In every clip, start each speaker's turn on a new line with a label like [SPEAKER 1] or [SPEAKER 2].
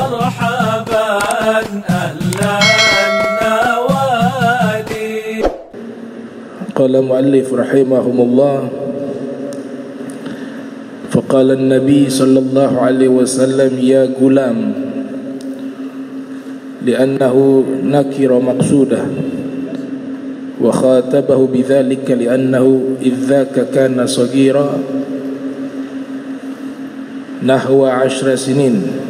[SPEAKER 1] مرحبا أهلا النوادي.
[SPEAKER 2] قال المؤلف رحمه الله: فقال النبي صلى الله عليه وسلم يا غلام، لأنه نكر مقصوده، وخاطبه بذلك لأنه إذ ذاك كان صغيرا نحو 10 سنين.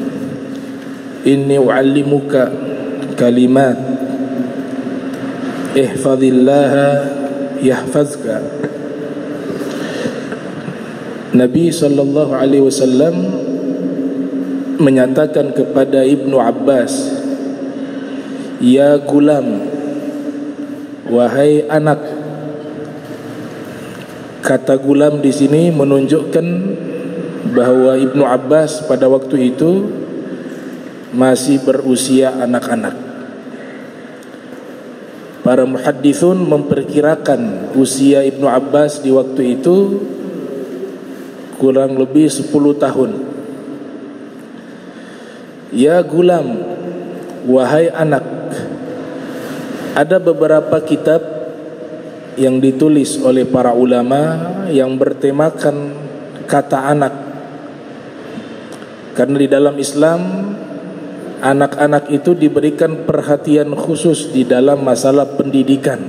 [SPEAKER 2] إني أعلمك كلمات احفظ الله يحفظك. Nabi sallallahu alaihi wasallam menyatakan kepada Ibnu Abbas, ya gulam, wahai anak. Kata gulam di sini menunjukkan bahwa Ibnu Abbas pada waktu itu masih berusia anak-anak. Para muhaddithun memperkirakan usia Ibnu Abbas di waktu itu kurang lebih 10 tahun. Ya gulam, wahai anak. Ada beberapa kitab yang ditulis oleh para ulama yang bertemakan kata anak, karena di dalam Islam anak-anak itu diberikan perhatian khusus di dalam masalah pendidikan.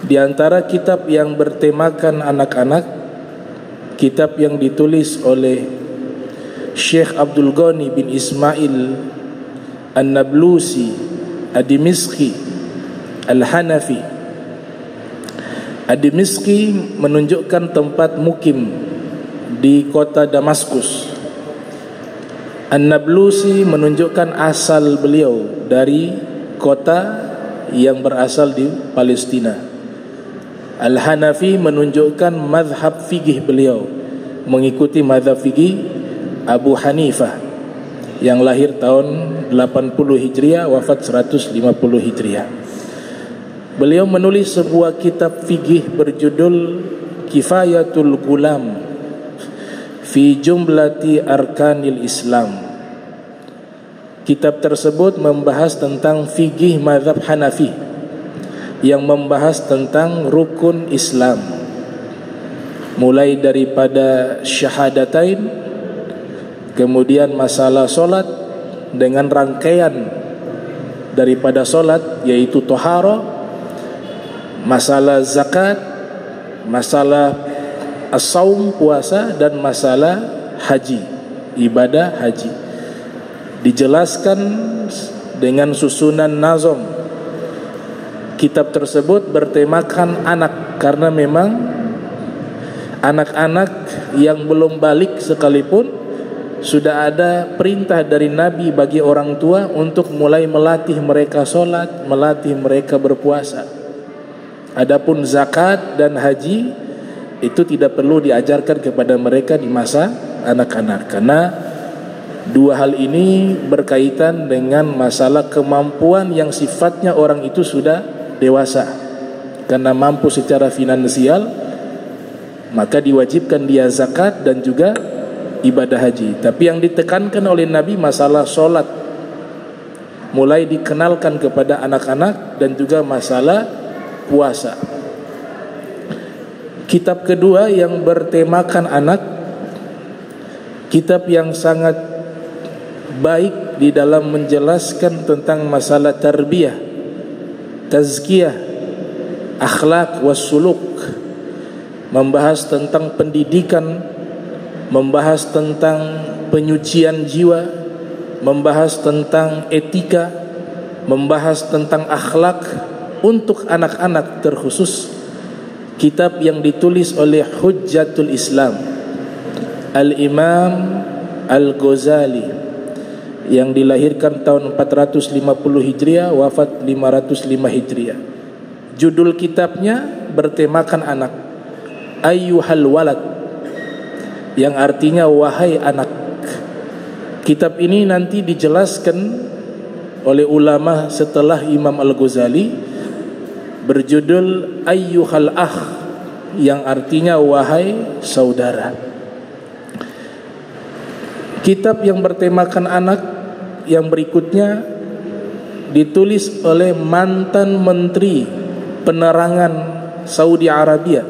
[SPEAKER 2] Di antara kitab yang bertemakan anak-anak, kitab yang ditulis oleh Syekh Abdul Ghani bin Ismail An-Nablusi Ad-Dimishqi Al-Hanafi. Ad-Dimishqi menunjukkan tempat mukim di kota Damaskus. An-Nablusi menunjukkan asal beliau dari kota yang berasal di Palestina. Al-Hanafi menunjukkan mazhab fikih beliau, mengikuti mazhab fikih Abu Hanifah yang lahir tahun 80 Hijriah, wafat 150 Hijriah. Beliau menulis sebuah kitab fikih berjudul Kifayatul Gulam fi Jumlati Arkanil Islam. Kitab tersebut membahas tentang fikih mazhab Hanafi yang membahas tentang rukun Islam, mulai daripada syahadatain, kemudian masalah solat dengan rangkaian daripada solat yaitu tohara, masalah zakat, masalah as-saum puasa, dan masalah haji, ibadah haji. Dijelaskan dengan susunan nazam. Kitab tersebut bertemakan anak, karena memang anak-anak yang belum balik sekalipun sudah ada perintah dari Nabi bagi orang tua untuk mulai melatih mereka solat, melatih mereka berpuasa. Adapun zakat dan haji itu tidak perlu diajarkan kepada mereka di masa anak-anak, karena dua hal ini berkaitan dengan masalah kemampuan yang sifatnya orang itu sudah dewasa. Karena mampu secara finansial, maka diwajibkan dia zakat dan juga ibadah haji. Tapi yang ditekankan oleh Nabi masalah solat mulai dikenalkan kepada anak-anak, dan juga masalah puasa. Kitab kedua yang bertemakan anak, kitab yang sangat baik di dalam menjelaskan tentang masalah tarbiyah, tazkiyah, akhlak wassuluk, membahas tentang pendidikan, membahas tentang penyucian jiwa, membahas tentang etika, membahas tentang akhlak untuk anak-anak terkhusus. Kitab yang ditulis oleh Hujjatul Islam Al-Imam Al-Ghazali, yang dilahirkan tahun 450 Hijriah, wafat 505 Hijriah. Judul kitabnya bertemakan anak, Ayyuhal Walad, yang artinya wahai anak. Kitab ini nanti dijelaskan oleh ulama setelah Imam Al-Ghazali, berjudul Ayyuhal Akh, yang artinya wahai saudara. Kitab yang bertemakan anak yang berikutnya ditulis oleh mantan Menteri Penerangan Saudi Arabia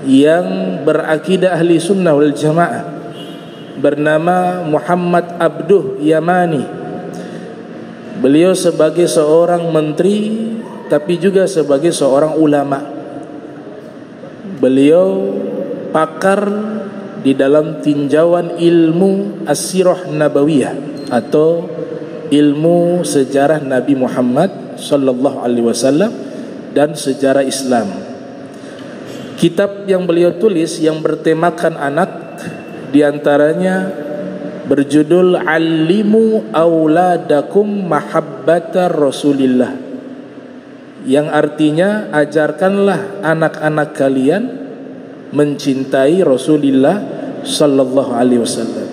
[SPEAKER 2] yang berakidah ahli sunnah wal jamaah, bernama Muhammad Abduh Yamani. Beliau sebagai seorang menteri tapi juga sebagai seorang ulama. Beliau pakar di dalam tinjauan ilmu as-sirah nabawiyah atau ilmu sejarah Nabi Muhammad sallallahu alaihi wasallam dan sejarah Islam. Kitab yang beliau tulis yang bertemakan anak diantaranya berjudul Allimu Auladakum Mahabbata Rasulillah, yang artinya ajarkanlah anak-anak kalian mencintai Rasulullah sallallahu alaihi wasallam.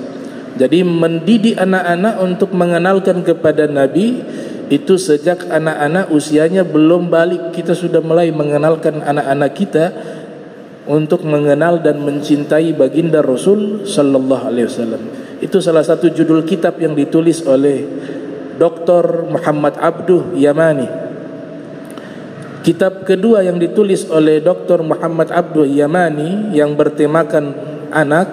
[SPEAKER 2] Jadi mendidik anak-anak untuk mengenalkan kepada Nabi itu sejak anak-anak usianya belum balik, kita sudah mulai mengenalkan anak-anak kita untuk mengenal dan mencintai baginda Rasul sallallahu alaihi wasallam. Itu salah satu judul kitab yang ditulis oleh Dr. Muhammad Abduh Yamani. Kitab kedua yang ditulis oleh Dr. Muhammad Abduh Yamani yang bertemakan anak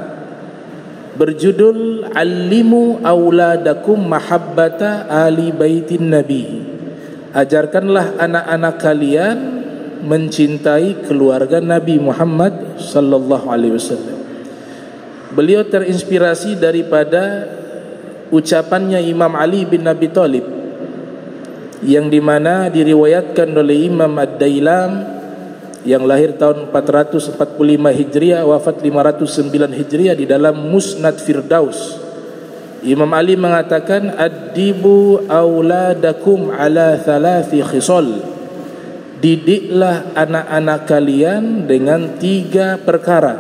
[SPEAKER 2] berjudul Allimu Auladakum Mahabbata Ali Baitin Nabi. Ajarkanlah anak-anak kalian mencintai keluarga Nabi Muhammad sallallahu alaihi wasallam. Beliau terinspirasi daripada ucapannya Imam Ali bin Abi Thalib yang dimana diriwayatkan oleh Imam Ad-Dailam yang lahir tahun 445 Hijriah, wafat 509 Hijriah, di dalam Musnad Firdaus. Imam Ali mengatakan, Addibu auladakum ala thalathi khisal. Didiklah anak-anak kalian dengan 3 perkara.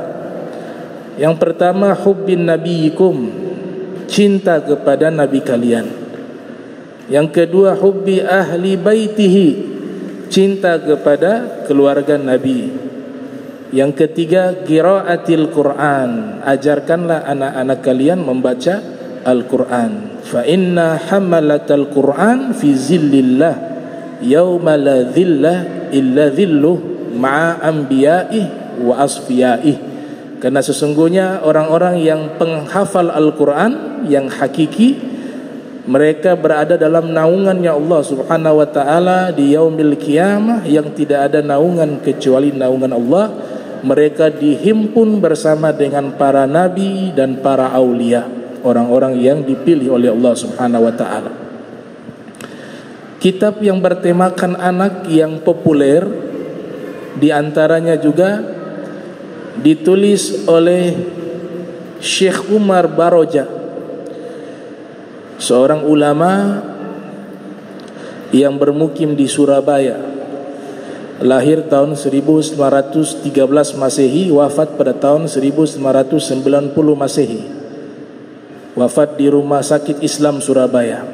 [SPEAKER 2] Yang pertama, hubbin nabiyikum, cinta kepada nabi kalian. Yang kedua, hubbi ahli baitihi, cinta kepada keluarga Nabi. Yang ketiga, qiraatil Quran, ajarkanlah anak-anak kalian membaca Al-Quran. Fa inna hamalatal Quran fi zillillah yauma la dhillah illa dhilluh ma'a anbiyaih wa asfiyaih. Karena sesungguhnya orang-orang yang penghafal Al-Quran yang hakiki, mereka berada dalam naungannya Allah subhanahu wa ta'ala di yaumil qiyamah yang tidak ada naungan kecuali naungan Allah. Mereka dihimpun bersama dengan para nabi dan para aulia, orang-orang yang dipilih oleh Allah subhanahu wa ta'ala. Kitab yang bertemakan anak yang populer diantaranya juga ditulis oleh Syekh Umar Baroja, seorang ulama yang bermukim di Surabaya, lahir tahun 1913 Masehi, wafat pada tahun 1990 Masehi, wafat di Rumah Sakit Islam Surabaya.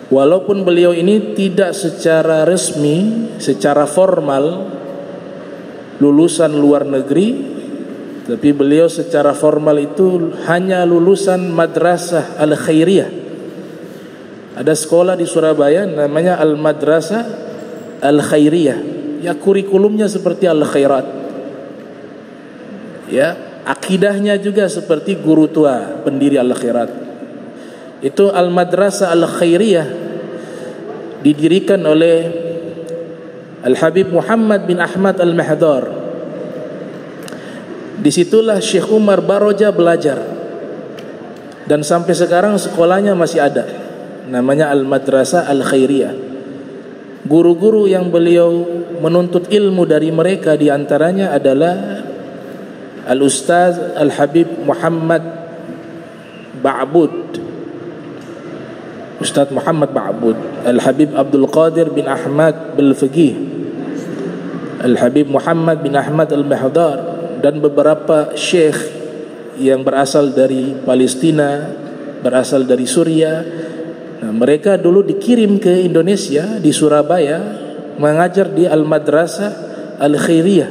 [SPEAKER 2] Walaupun beliau ini tidak secara resmi, secara formal lulusan luar negeri, tapi beliau secara formal itu hanya lulusan Madrasah Al-Khairiyah. Ada sekolah di Surabaya namanya Al-Madrasah Al-Khairiyah. Ya, kurikulumnya seperti Al-Khairat. Ya, akidahnya juga seperti guru tua pendiri Al-Khairat. Itu Al-Madrasah Al-Khairiyah didirikan oleh Al-Habib Muhammad bin Ahmad Al-Mahdar. Disitulah Syekh Umar Baroja belajar, dan sampai sekarang sekolahnya masih ada, namanya Al-Madrasah Al-Khairiyah. Guru-guru yang beliau menuntut ilmu dari mereka diantaranya adalah Al-Ustaz Al-Habib Muhammad Ba'bud, Ustaz Muhammad Ba'bud, Al-Habib Abdul Qadir bin Ahmad Bil-Faqih, Al-Habib Muhammad bin Ahmad Al-Mahdar, dan beberapa syekh yang berasal dari Palestina, berasal dari Suriah. Nah, mereka dulu dikirim ke Indonesia, di Surabaya, mengajar di Al-Madrasah Al-Khairiyah.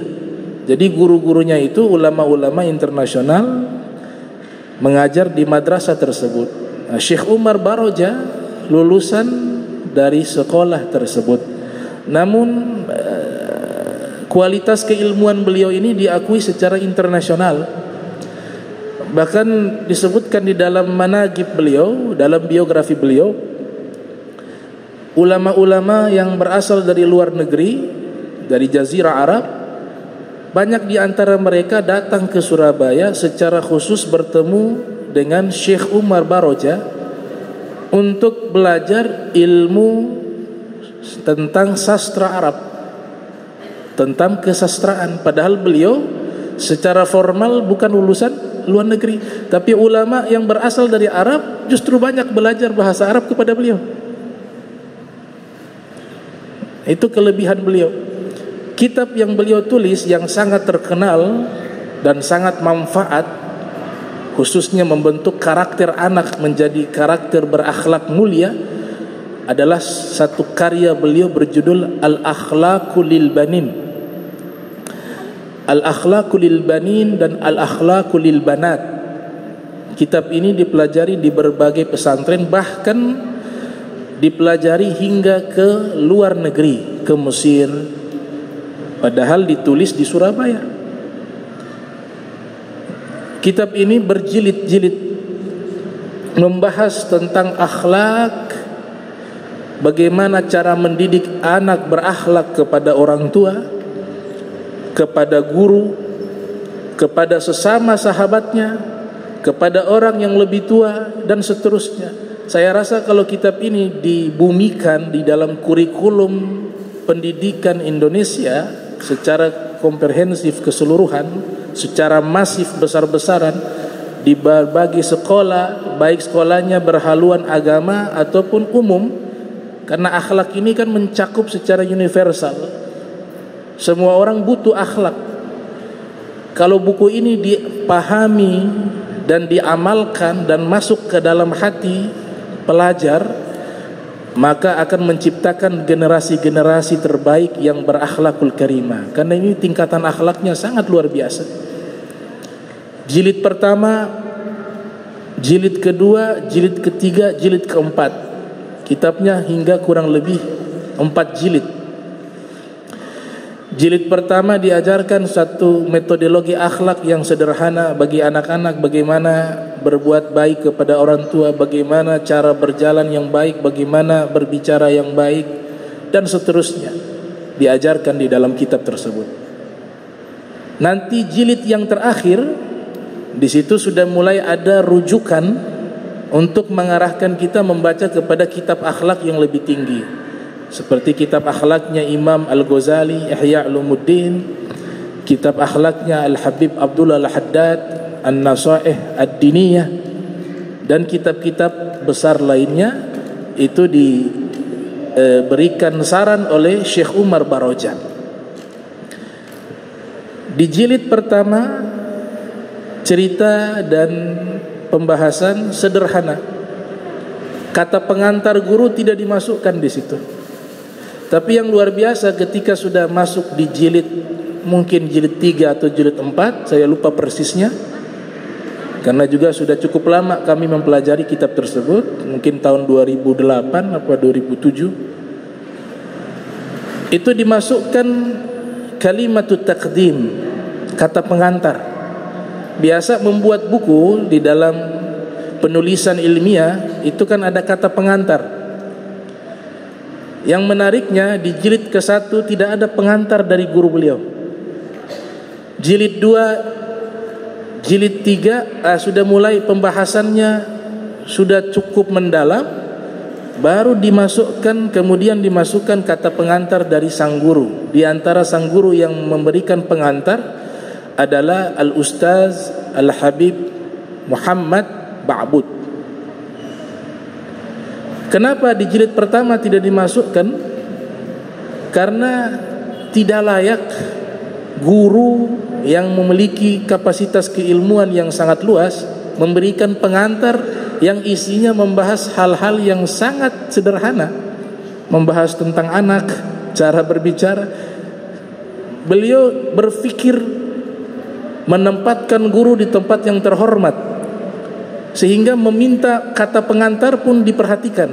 [SPEAKER 2] Jadi guru-gurunya itu ulama-ulama internasional mengajar di madrasah tersebut. Syekh Umar Baroja lulusan dari sekolah tersebut. Namun kualitas keilmuan beliau ini diakui secara internasional. Bahkan disebutkan di dalam manaqib beliau, dalam biografi beliau, ulama-ulama yang berasal dari luar negeri, dari Jazirah Arab, banyak di antara mereka datang ke Surabaya secara khusus bertemu dengan Syekh Umar Baroja untuk belajar ilmu tentang sastra Arab, tentang kesastraan. Padahal beliau secara formal bukan lulusan luar negeri, tapi ulama yang berasal dari Arab justru banyak belajar bahasa Arab kepada beliau. Itu kelebihan beliau. Kitab yang beliau tulis yang sangat terkenal dan sangat manfaat, khususnya membentuk karakter anak menjadi karakter berakhlak mulia, adalah satu karya beliau berjudul Al-Akhlaqu lil Banin. Al-Akhlaqu lil Banin dan Al-Akhlaqu lil Banat. Kitab ini dipelajari di berbagai pesantren, bahkan dipelajari hingga ke luar negeri, ke Mesir, padahal ditulis di Surabaya. Kitab ini berjilid-jilid membahas tentang akhlak, bagaimana cara mendidik anak berakhlak kepada orang tua, kepada guru, kepada sesama sahabatnya, kepada orang yang lebih tua, dan seterusnya. Saya rasa kalau kitab ini dibumikan di dalam kurikulum pendidikan Indonesia secara komprehensif keseluruhan, secara masif besar-besaran di berbagai sekolah, baik sekolahnya berhaluan agama ataupun umum, karena akhlak ini kan mencakup secara universal. Semua orang butuh akhlak. Kalau buku ini dipahami dan diamalkan dan masuk ke dalam hati pelajar, maka akan menciptakan generasi-generasi terbaik yang berakhlakul karimah. Karena ini tingkatan akhlaknya sangat luar biasa. Jilid pertama, jilid kedua, jilid ketiga, jilid keempat. Kitabnya hingga kurang lebih 4 jilid. Jilid pertama diajarkan satu metodologi akhlak yang sederhana bagi anak-anak, bagaimana berbuat baik kepada orang tua, bagaimana cara berjalan yang baik, bagaimana berbicara yang baik, dan seterusnya diajarkan di dalam kitab tersebut. Nanti jilid yang terakhir, di situ sudah mulai ada rujukan untuk mengarahkan kita membaca kepada kitab akhlak yang lebih tinggi, seperti kitab akhlaknya Imam Al-Ghazali, Ihya Ulumuddin, kitab akhlaknya Al-Habib Abdullah Al-Haddad, An-Nasaih Ad-Diniyah, dan kitab-kitab besar lainnya. Itu diberikan saran oleh Syekh Umar Baroja. Di jilid pertama, cerita dan pembahasan sederhana. Kata pengantar guru tidak dimasukkan di situ. Tapi yang luar biasa ketika sudah masuk di jilid, mungkin jilid 3 atau jilid 4, saya lupa persisnya, karena juga sudah cukup lama kami mempelajari kitab tersebut, mungkin tahun 2008 atau 2007. Itu dimasukkan kalimatut taqdim, kata pengantar. Biasa membuat buku di dalam penulisan ilmiah itu kan ada kata pengantar. Yang menariknya di jilid ke-1 tidak ada pengantar dari guru beliau. Jilid 2, jilid 3 sudah mulai pembahasannya sudah cukup mendalam, baru kemudian dimasukkan kata pengantar dari sang guru. Di antara sang guru yang memberikan pengantar adalah Al-Ustaz Al-Habib Muhammad Ba'bud. Kenapa di jilid pertama tidak dimasukkan? Karena tidak layak guru yang memiliki kapasitas keilmuan yang sangat luas memberikan pengantar yang isinya membahas hal-hal yang sangat sederhana, membahas tentang anak, cara berbicara. Beliau berpikir menempatkan guru di tempat yang terhormat, sehingga meminta kata pengantar pun diperhatikan.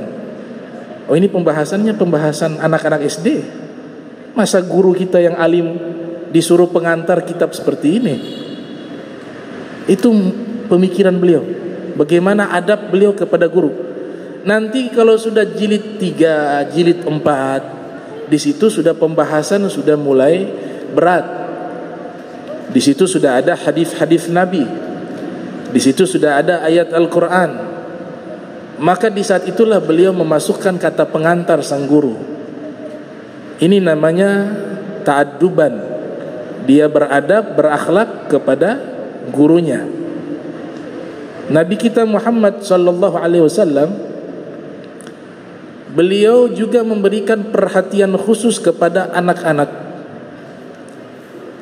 [SPEAKER 2] Oh, ini pembahasannya pembahasan anak-anak SD. Masa guru kita yang alim disuruh pengantar kitab seperti ini? Itu pemikiran beliau. Bagaimana adab beliau kepada guru. Nanti kalau sudah jilid 3, jilid 4, di situ sudah pembahasan sudah mulai berat. Di situ sudah ada hadis-hadis Nabi. Di situ sudah ada ayat Al-Quran. Maka di saat itulah beliau memasukkan kata pengantar sang guru. Ini namanya ta'adduban. Dia beradab, berakhlak kepada gurunya. Nabi kita Muhammad sallallahu alaihi wasallam, beliau juga memberikan perhatian khusus kepada anak-anak.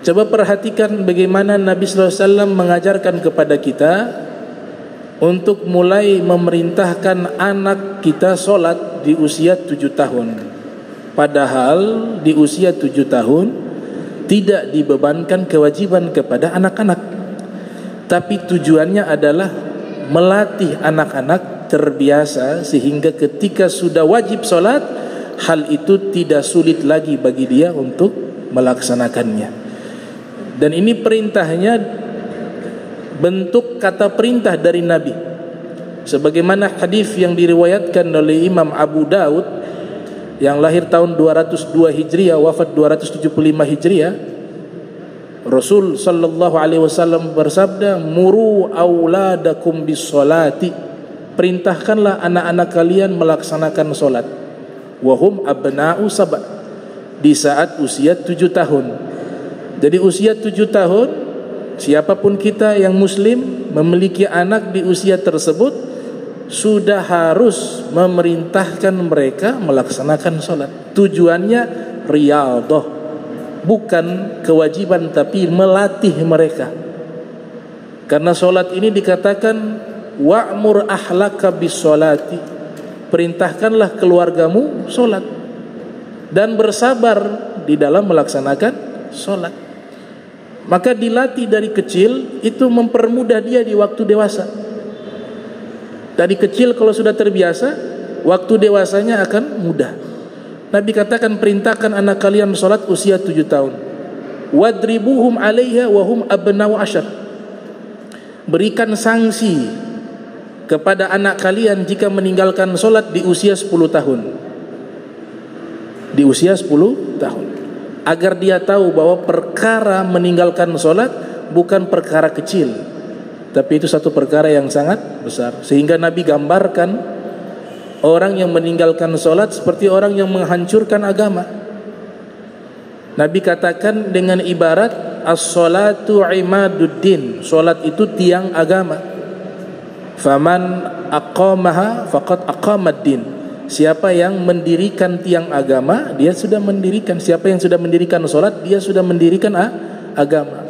[SPEAKER 2] Coba perhatikan bagaimana Nabi sallallahu alaihi wasallam mengajarkan kepada kita untuk mulai memerintahkan anak kita solat di usia 7 tahun. Padahal di usia 7 tahun tidak dibebankan kewajiban kepada anak-anak, tapi tujuannya adalah melatih anak-anak terbiasa sehingga ketika sudah wajib solat, hal itu tidak sulit lagi bagi dia untuk melaksanakannya. Dan ini perintahnya bentuk kata perintah dari Nabi, sebagaimana hadis yang diriwayatkan oleh Imam Abu Daud yang lahir tahun 202 Hijriah, wafat 275 Hijriah. Rasul sallallahu alaihi wasallam bersabda, "Muru auladakum bis-sholati." Perintahkanlah anak-anak kalian melaksanakan salat. Wa hum abna'u sab', di saat usia 7 tahun. Jadi usia 7 tahun, siapapun kita yang muslim memiliki anak di usia tersebut sudah harus memerintahkan mereka melaksanakan salat. Tujuannya riyadhah, bukan kewajiban, tapi melatih mereka. Karena solat ini dikatakan wa'mur ahlaka bis-sholati, perintahkanlah keluargamu solat dan bersabar di dalam melaksanakan solat. Maka dilatih dari kecil itu mempermudah dia di waktu dewasa. Dari kecil kalau sudah terbiasa, waktu dewasanya akan mudah. Nabi katakan, perintahkan anak kalian solat usia 7 tahun. Wadribuhum alaiha wahum abna'u asyar. Berikan sanksi kepada anak kalian jika meninggalkan solat di usia 10 tahun. Di usia 10 tahun. Agar dia tahu bahwa perkara meninggalkan solat bukan perkara kecil, tapi itu satu perkara yang sangat besar. Sehingga Nabi gambarkan orang yang meninggalkan solat seperti orang yang menghancurkan agama. Nabi katakan dengan ibarat as-salatu imaduddin, solat itu tiang agama. Faman aqamaha faqad aqamaddin. Siapa yang mendirikan tiang agama, dia sudah mendirikan. Siapa yang sudah mendirikan solat, dia sudah mendirikan agama.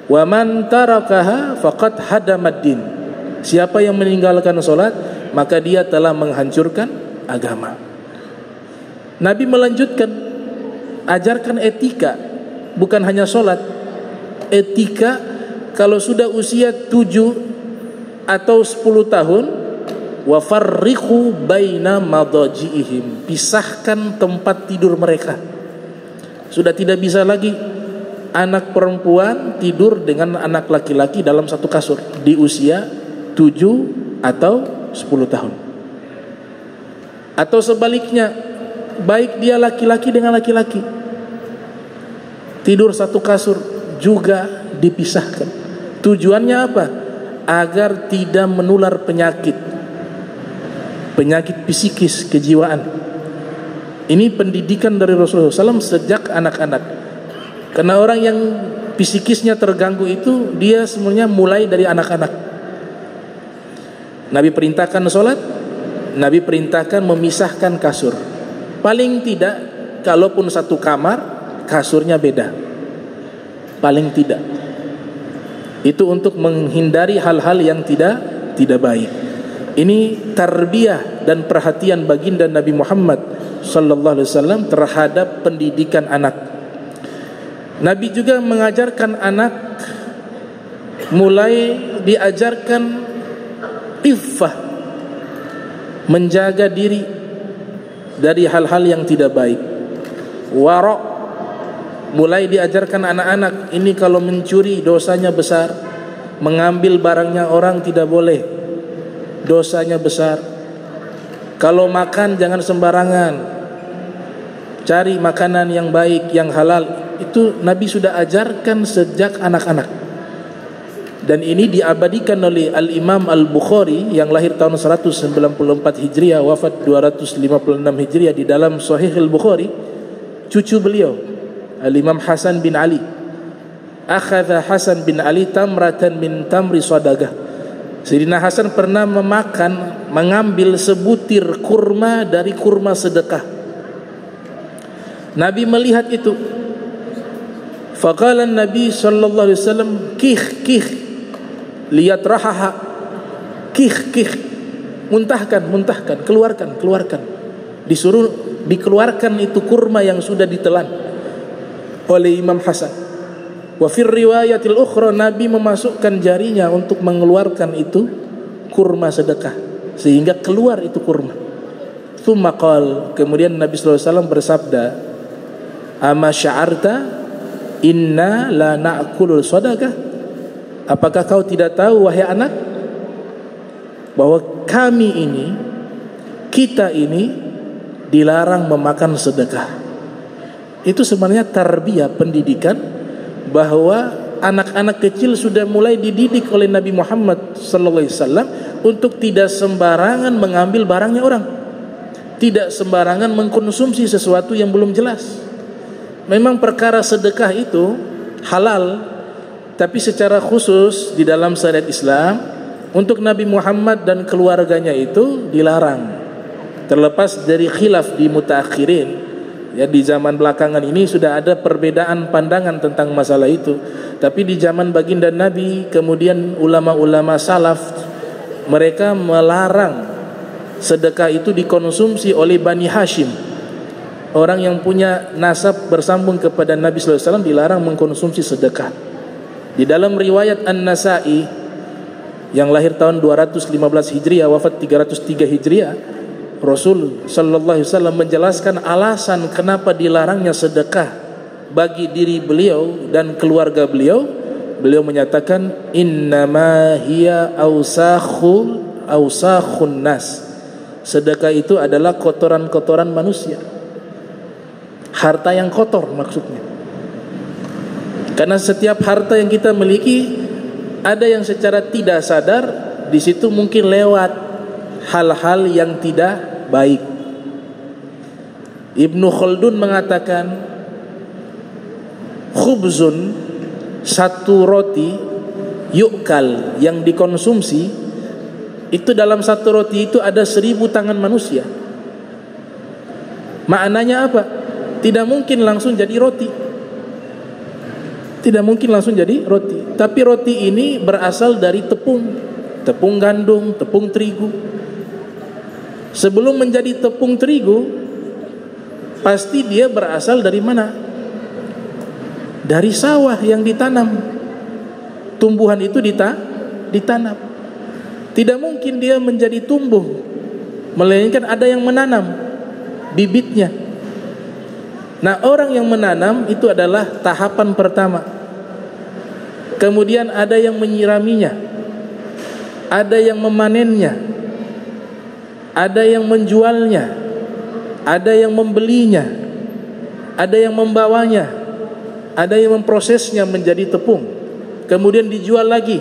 [SPEAKER 2] Wa man tarakaha faqad hadamaddin. Siapa yang meninggalkan solat, maka dia telah menghancurkan agama. Nabi melanjutkan, ajarkan etika, bukan hanya solat. Etika kalau sudah usia 7 atau 10 tahun, wa farriqu baina madaji'ihim, pisahkan tempat tidur mereka. Sudah tidak bisa lagi anak perempuan tidur dengan anak laki-laki dalam satu kasur di usia 7 atau 10 tahun. Atau sebaliknya, baik dia laki-laki dengan laki-laki tidur satu kasur juga dipisahkan. Tujuannya apa? Agar tidak menular penyakit psikis, kejiwaan. Ini pendidikan dari Rasulullah SAW sejak anak-anak. Karena orang yang psikisnya terganggu itu, dia semuanya mulai dari anak-anak. Nabi perintahkan sholat, Nabi perintahkan memisahkan kasur. Paling tidak, kalaupun satu kamar, kasurnya beda. Paling tidak. Itu untuk menghindari hal-hal yang tidak baik. Ini tarbiyah dan perhatian baginda Nabi Muhammad sallallahu alaihi wasallam terhadap pendidikan anak. Nabi juga mengajarkan anak mulai diajarkan iffah, menjaga diri dari hal-hal yang tidak baik. Wara', mulai diajarkan anak-anak, ini kalau mencuri dosanya besar, mengambil barangnya orang tidak boleh, dosanya besar. Kalau makan jangan sembarangan, cari makanan yang baik, yang halal. Itu Nabi sudah ajarkan sejak anak-anak. Dan ini diabadikan oleh Al-Imam Al-Bukhari yang lahir tahun 194 Hijriah, wafat 256 Hijriah, di dalam Sahih Al-Bukhari. Cucu beliau Al-Imam Hasan bin Ali, akhadha Hasan bin Ali tamratan min tamri sadaqah. Sayyidina Hasan pernah mengambil sebutir kurma dari kurma sedekah. Nabi melihat itu. Faqala Nabi sallallahu alaihi wasallam, kih lihat rahaha, kih, muntahkan, keluarkan. Disuruh dikeluarkan itu kurma yang sudah ditelan oleh Imam Hasan. Wa fir riwayatil ukhra, Nabi memasukkan jarinya untuk mengeluarkan itu kurma sedekah sehingga keluar itu kurma. Tsumma qala, kemudian Nabi sallallahu alaihi wasallam bersabda, ama sya'arta inna la na'kulul sadaqah, apakah kau tidak tahu wahai anak bahwa kita ini dilarang memakan sedekah. Itu sebenarnya tarbiyah, pendidikan, bahwa anak-anak kecil sudah mulai dididik oleh Nabi Muhammad sallallahu alaihi wasallam untuk tidak sembarangan mengambil barangnya orang, tidak sembarangan mengkonsumsi sesuatu yang belum jelas. Memang perkara sedekah itu halal, tapi secara khusus di dalam syariat Islam untuk Nabi Muhammad dan keluarganya itu dilarang. Terlepas dari khilaf di mutaakhirin, ya, di zaman belakangan ini sudah ada perbedaan pandangan tentang masalah itu. Tapi di zaman baginda Nabi, kemudian ulama-ulama salaf, mereka melarang sedekah itu dikonsumsi oleh Bani Hashim. Orang yang punya nasab bersambung kepada Nabi sallallahu alaihi wasallam dilarang mengkonsumsi sedekah. Di dalam riwayat An-Nasa'i yang lahir tahun 215 Hijriah, wafat 303 Hijriah, Rasul sallallahu alaihi wasallam menjelaskan alasan kenapa dilarangnya sedekah bagi diri beliau dan keluarga beliau. Beliau menyatakan, innama hiya awsakhun nas. Sedekah itu adalah kotoran-kotoran manusia, harta yang kotor maksudnya. Karena setiap harta yang kita miliki, ada yang secara tidak sadar di situ mungkin lewat hal-hal yang tidak baik. Ibnu Khaldun mengatakan, khubzun, satu roti, yukal, yang dikonsumsi, itu dalam satu roti itu ada 1000 tangan manusia. Maknanya apa? Tidak mungkin langsung jadi roti. Tidak mungkin langsung jadi roti. Tapi roti ini berasal dari tepung gandum, tepung terigu. Sebelum menjadi tepung terigu, pasti dia berasal dari mana? Dari sawah yang ditanam. Tumbuhan itu ditanam. Tidak mungkin dia menjadi tumbuh, melainkan ada yang menanam bibitnya. Nah, orang yang menanam itu adalah tahapan pertama. Kemudian ada yang menyiraminya, ada yang memanennya, ada yang menjualnya, ada yang membelinya, ada yang membawanya, ada yang memprosesnya menjadi tepung, kemudian dijual lagi,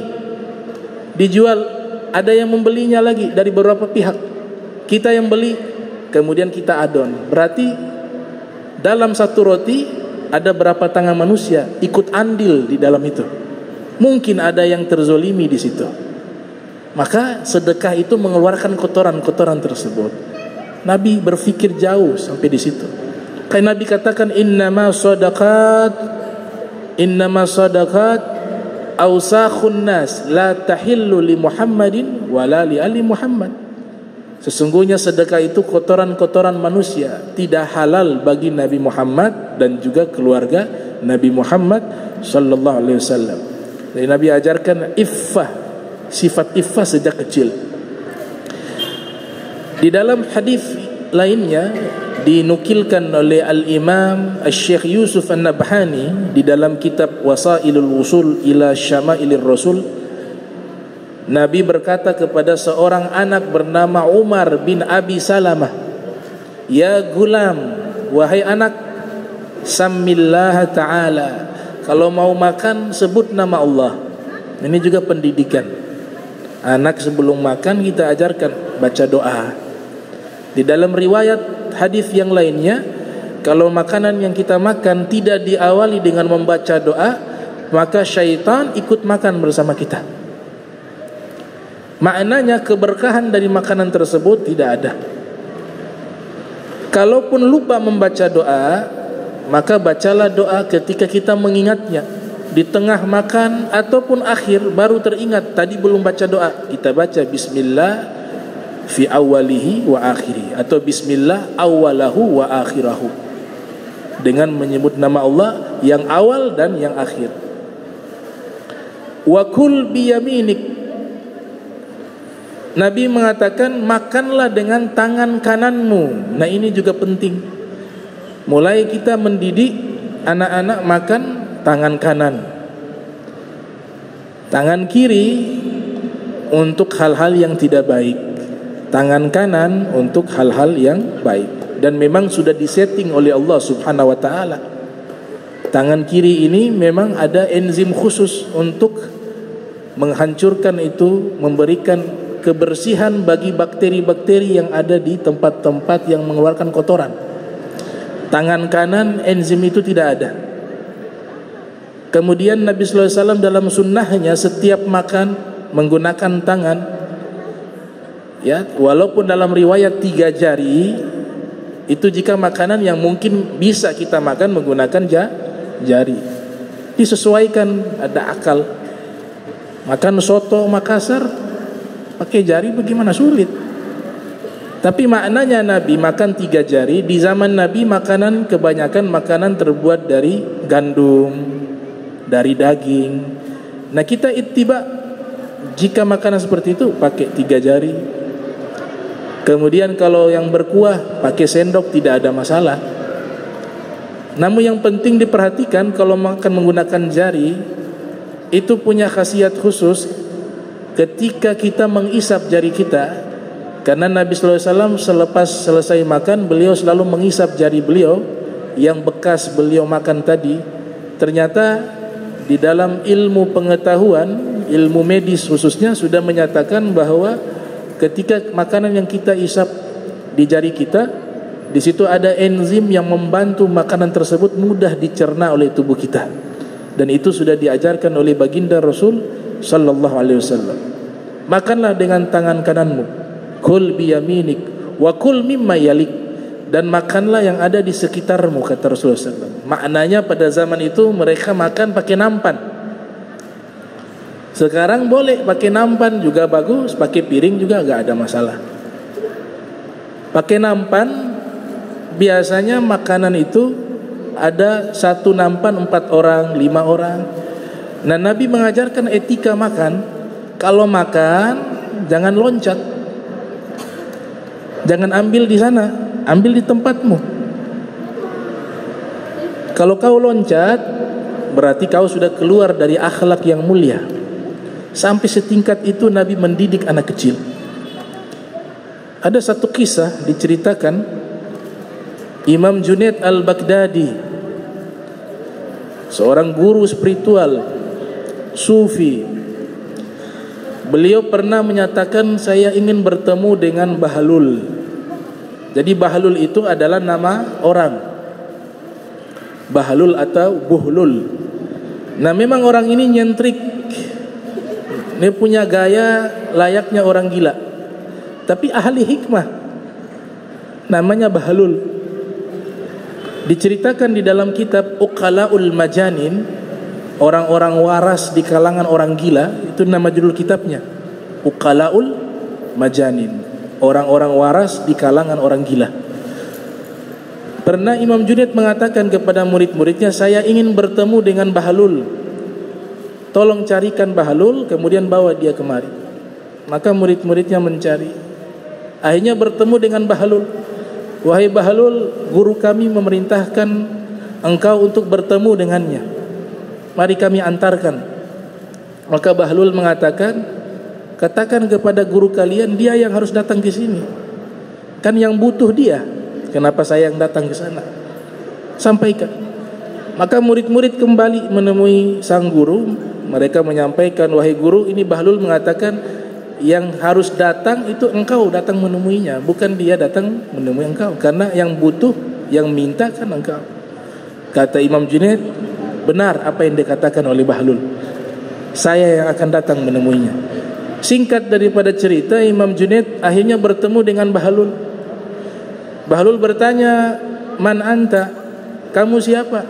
[SPEAKER 2] ada yang membelinya lagi dari beberapa pihak. Kita yang beli, kemudian kita adon. Berarti dalam satu roti ada berapa tangan manusia ikut andil di dalam itu. Mungkin ada yang terzolimi di situ. Maka sedekah itu mengeluarkan kotoran-kotoran tersebut. Nabi berpikir jauh sampai di situ. Karena Nabi katakan, innama sadaqat awsakhun nas la tahillu li Muhammadin wala li ali Muhammad. Sesungguhnya sedekah itu kotoran-kotoran manusia, tidak halal bagi Nabi Muhammad dan juga keluarga Nabi Muhammad sallallahu alaihi wasallam. Jadi Nabi ajarkan iffah, sifat iffah sejak kecil. Di dalam hadis lainnya dinukilkan oleh Al-Imam Al-Syekh Yusuf An-Nabhani di dalam kitab Wasailul Wusul ila Syamailir Rasul, Nabi berkata kepada seorang anak bernama Umar bin Abi Salamah, "Ya gulam, wahai anak, sammillaha ta'ala, kalau mau makan sebut nama Allah." Ini juga pendidikan. Anak sebelum makan kita ajarkan baca doa. Di dalam riwayat hadis yang lainnya, kalau makanan yang kita makan tidak diawali dengan membaca doa, maka syaitan ikut makan bersama kita. Maknanya keberkahan dari makanan tersebut tidak ada. Kalaupun lupa membaca doa, maka bacalah doa ketika kita mengingatnya. Di tengah makan ataupun akhir baru teringat, tadi belum baca doa, kita baca bismillah fi awalihi wa akhiri, atau bismillah awalahu wa akhirahu, dengan menyebut nama Allah yang awal dan yang akhir. Wa kul biyaminik, Nabi mengatakan makanlah dengan tangan kananmu. Nah ini juga penting. Mulai kita mendidik anak-anak makan tangan kanan, tangan kiri untuk hal-hal yang tidak baik, tangan kanan untuk hal-hal yang baik. Dan memang sudah disetting oleh Allah Subhanahu wa ta'ala. Tangan kiri ini memang ada enzim khusus untuk menghancurkan itu, memberikan kebersihan bagi bakteri-bakteri yang ada di tempat-tempat yang mengeluarkan kotoran. Tangan kanan enzim itu tidak ada. Kemudian Nabi sallallahu alaihi wasallam dalam sunnahnya setiap makan menggunakan tangan, ya, walaupun dalam riwayat 3 jari, itu jika makanan yang mungkin bisa kita makan menggunakan jari. Disesuaikan, ada akal. Makan soto Makassar pakai jari bagaimana, sulit. Tapi maknanya Nabi makan 3 jari. Di zaman Nabi makanan kebanyakan makanan terbuat dari gandum, dari daging. Nah kita ittiba, jika makanan seperti itu pakai 3 jari. Kemudian kalau yang berkuah pakai sendok, tidak ada masalah. Namun yang penting diperhatikan, kalau makan menggunakan jari itu punya khasiat khusus ketika kita mengisap jari kita. Karena Nabi sallallahu alaihi wasallam selepas selesai makan, beliau selalu mengisap jari beliau yang bekas beliau makan tadi. Ternyata di dalam ilmu pengetahuan, ilmu medis khususnya sudah menyatakan bahwa ketika makanan yang kita isap di jari kita, di situ ada enzim yang membantu makanan tersebut mudah dicerna oleh tubuh kita. Dan itu sudah diajarkan oleh baginda Rasul sallallahu alaihi wasallam. Makanlah dengan tangan kananmu, kul biyaminik wa kul mimma yalik, dan makanlah yang ada di sekitarmu, kata Rasulullah SAW. Maknanya pada zaman itu mereka makan pakai nampan. Sekarang boleh pakai nampan juga bagus, pakai piring juga gak ada masalah. Pakai nampan, biasanya makanan itu ada 1 nampan 4 orang, 5 orang. Nah Nabi mengajarkan etika makan. Kalau makan jangan loncat, jangan ambil di sana, ambil di tempatmu. Kalau kau loncat, berarti kau sudah keluar dari akhlak yang mulia. Sampai setingkat itu Nabi mendidik anak kecil. Ada satu kisah diceritakan, Imam Junaid Al-Baghdadi, seorang guru spiritual sufi. Beliau pernah menyatakan, saya ingin bertemu dengan Bahlul. Jadi Bahlul itu adalah nama orang, Bahlul atau Buhlul. Nah memang orang ini nyentrik, dia punya gaya layaknya orang gila, tapi ahli hikmah, namanya Bahlul. Diceritakan di dalam kitab Uqalaul Majanin, orang-orang waras di kalangan orang gila, itu nama judul kitabnya, Uqalaul Majanin, orang-orang waras di kalangan orang gila. Pernah Imam Junaid mengatakan kepada murid-muridnya, saya ingin bertemu dengan Bahlul, tolong carikan Bahlul, kemudian bawa dia kemari. Maka murid-muridnya mencari, Akhirnya bertemu dengan Bahlul. Wahai Bahlul, guru kami memerintahkan engkau untuk bertemu dengannya. Mari kami antarkan. Maka Bahlul mengatakan, katakan kepada guru kalian, dia yang harus datang ke sini. Kan yang butuh dia. Kenapa saya yang datang ke sana? Sampaikan. Maka murid-murid kembali menemui sang guru. Mereka menyampaikan, wahai guru, ini Bahlul mengatakan yang harus datang itu engkau datang menemuinya, bukan dia datang menemui engkau. Karena yang butuh, yang minta kan engkau. Kata Imam Junaid, benar apa yang dikatakan oleh Bahlul. Saya yang akan datang menemuinya. Singkat daripada cerita, Imam Junaid akhirnya bertemu dengan Bahlul. Bahlul bertanya, man anta? Kamu siapa?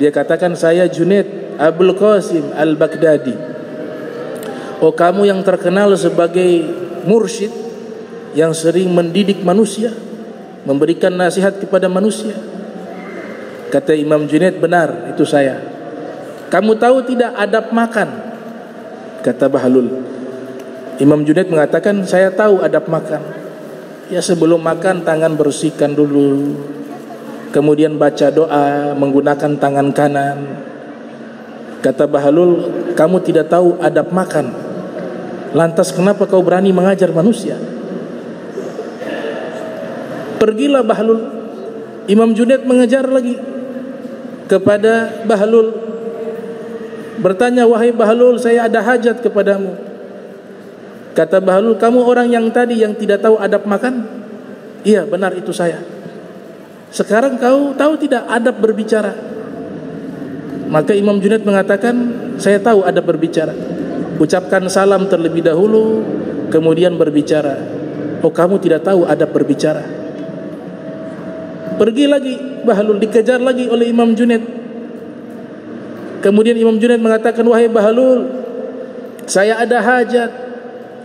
[SPEAKER 2] Dia katakan, saya Junaid Abul Qasim Al-Baghdadi. Oh, kamu yang terkenal sebagai mursyid yang sering mendidik manusia, memberikan nasihat kepada manusia. Kata Imam Junaid, benar, itu saya. Kamu tahu tidak adab makan? Kata Bahlul. Imam Junaid mengatakan, saya tahu adab makan. Ya, sebelum makan tangan bersihkan dulu, kemudian baca doa menggunakan tangan kanan. Kata Bahlul, kamu tidak tahu adab makan, lantas kenapa kau berani mengajar manusia? Pergilah Bahlul. Imam Junaid mengejar lagi kepada Bahlul, bertanya, wahai Bahlul, saya ada hajat kepadamu. Kata Bahlul, kamu orang yang tadi yang tidak tahu adab makan? Iya, benar, itu saya. Sekarang kau tahu tidak adab berbicara? Maka Imam Junaid mengatakan, saya tahu adab berbicara. Ucapkan salam terlebih dahulu, kemudian berbicara. Oh, kamu tidak tahu adab berbicara. Pergi lagi Bahlul, dikejar lagi oleh Imam Junaid. Kemudian Imam Junaid mengatakan, wahai Bahlul, saya ada hajat,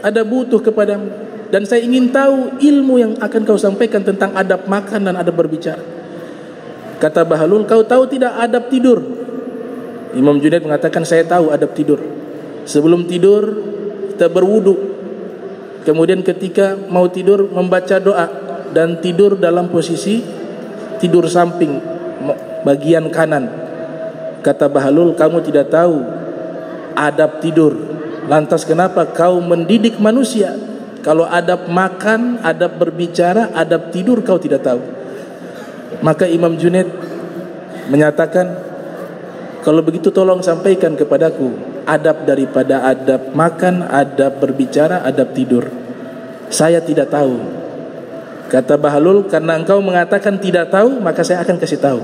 [SPEAKER 2] ada butuh kepadamu, dan saya ingin tahu ilmu yang akan kau sampaikan tentang adab makan dan adab berbicara. Kata Bahlul, kau tahu tidak adab tidur? Imam Junaid mengatakan, saya tahu adab tidur. Sebelum tidur kita berwudu, kemudian ketika mau tidur membaca doa, dan tidur dalam posisi tidur samping bagian kanan. Kata Bahlul, kamu tidak tahu adab tidur, lantas kenapa kau mendidik manusia? Kalau adab makan, adab berbicara, adab tidur kau tidak tahu. Maka Imam Junaid menyatakan, kalau begitu tolong sampaikan kepadaku adab daripada adab makan, adab berbicara, adab tidur. Saya tidak tahu. Kata Bahlul, karena engkau mengatakan tidak tahu, maka saya akan kasih tahu.